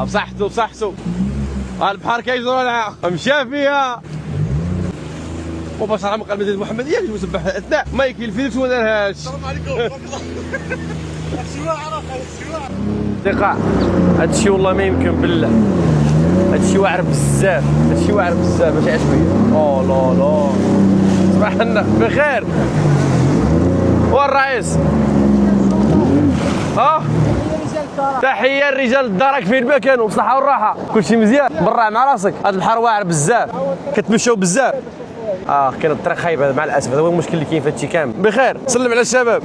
بصحته بصحته. البحر كيجرو لها مشى فيها وبصراحه مقال المدينه المحمديه كيجيو سباح الاثناء ما يكفي فيليكس وما دارهاش. السلام عليكم. الشواعر الشواعر ثقة. هادشي والله ما يمكن بالله. هادشي واعر بزاف، هادشي واعر بزاف ماشي عشوائي. او لا لا صباح لنا بخير. والرئيس ها تحيه لرجال الدرك فين ما كانوا بالصحه والراحه. كلشي مزيان برا مع راسك. هذا البحر واعر بزاف كتمشاو بزاف. كاين الطريق خايبه مع الاسف. هذا هو المشكل اللي كاين في هادشي كامل. بخير سلم على الشباب.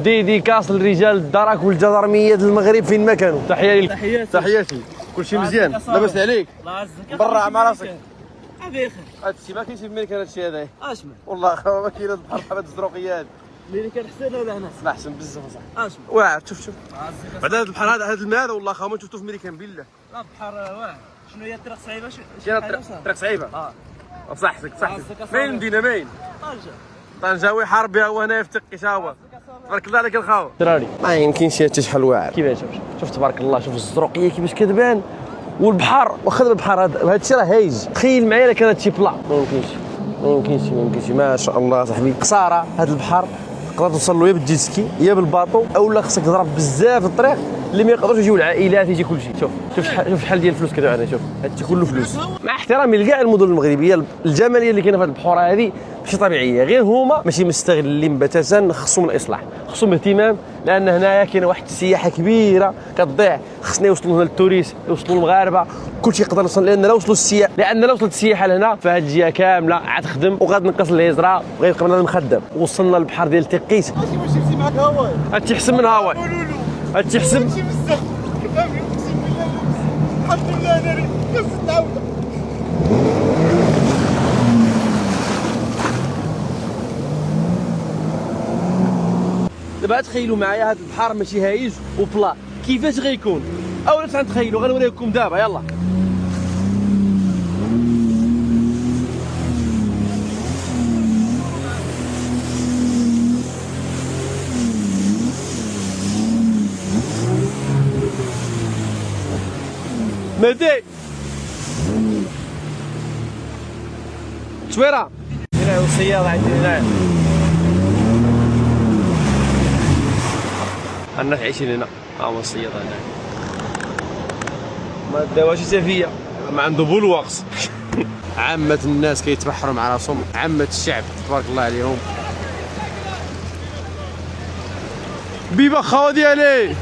ديديكاس لرجال الدرك والجدرميه المغرب فين ما كانوا. تحيه لك. تحياتي. كلشي مزيان لاباس عليك برا مع راسك. بخير. هادشي ما كاينش في الميريكان هادشي هذا. اشمل والله ما كاين هاد البحر بحال هاد الزروقيات. الميريكان احسن ولا هنا؟ لا احسن بزاف اصاحبي. اشمل واعر. شوف بعد هاد البحر هذا الماء هذا والله ما شفتو في الميريكان بالله. لا البحر واعر. شنو هي الطريق صعيبه؟ الطريق صعيبه. بصحتك فين المدينه باين؟ طنجاوي حربي هو هنا في تقي شاوه. تبارك الله عليك الخاوه. دراري ما يمكنش حتى شحال واعر. كيفاش شوف تبارك الله. شوف الزروقيه كيفاش كتبان والبحر. واخا البحر هذا الشيء راه هايج. تخيل معايا الا كان هادشي بلا ما يمكنش ما شاء الله صاحبي. قصاره هذا البحر تقدر توصل له يا بالجيتسكي يا بالباطو اولا خصك تضرب بزاف الطريق اللي ما يقدروش يجيو العائلات يجي كلشي. شوف شحال ديال الفلوس كيديروا علينا. شوف هادشي كله فلوس. مع احترامي لكاع المدن المغربيه الجماليه اللي كاينه في هذه البحوره هذه ماشي طبيعيه. غير هما ماشي مستغلين بتاتا. خصهم الاصلاح خصهم اهتمام لان هنايا كاينه واحد السياحه كبيره كتضيع. خصنا يوصلوا هنا للتوريست يوصلوا المغاربه كلشي يقدر يوصل لان لو وصلت السياحه لهنا فهاد الجهه كامله عاد تخدم وغتنقص الهجره وغيبقى بنادم مخدم. وصلنا للبحر ديال تقيس. ماشي معاك هواي. هادشي احسن من هواي. هادشي احسن بزاف. الحمد لله انا نفس التعاود. دابا تخيلوا معايا هذا البحر ماشي هايج وبلا كيفاش غيكون. اولا تنتخيلوا غنوريكم دابا يلا. مهدي تصويره هنا الصياده عندي هنايا. الناس عايشين هنا. هو الصياده هنا ما داوش سفيه ما عنده بولواقص. عامة الناس كيتبحروا مع راسهم. عامة الشعب تبارك الله عليهم. بيبا خاوه ديالي.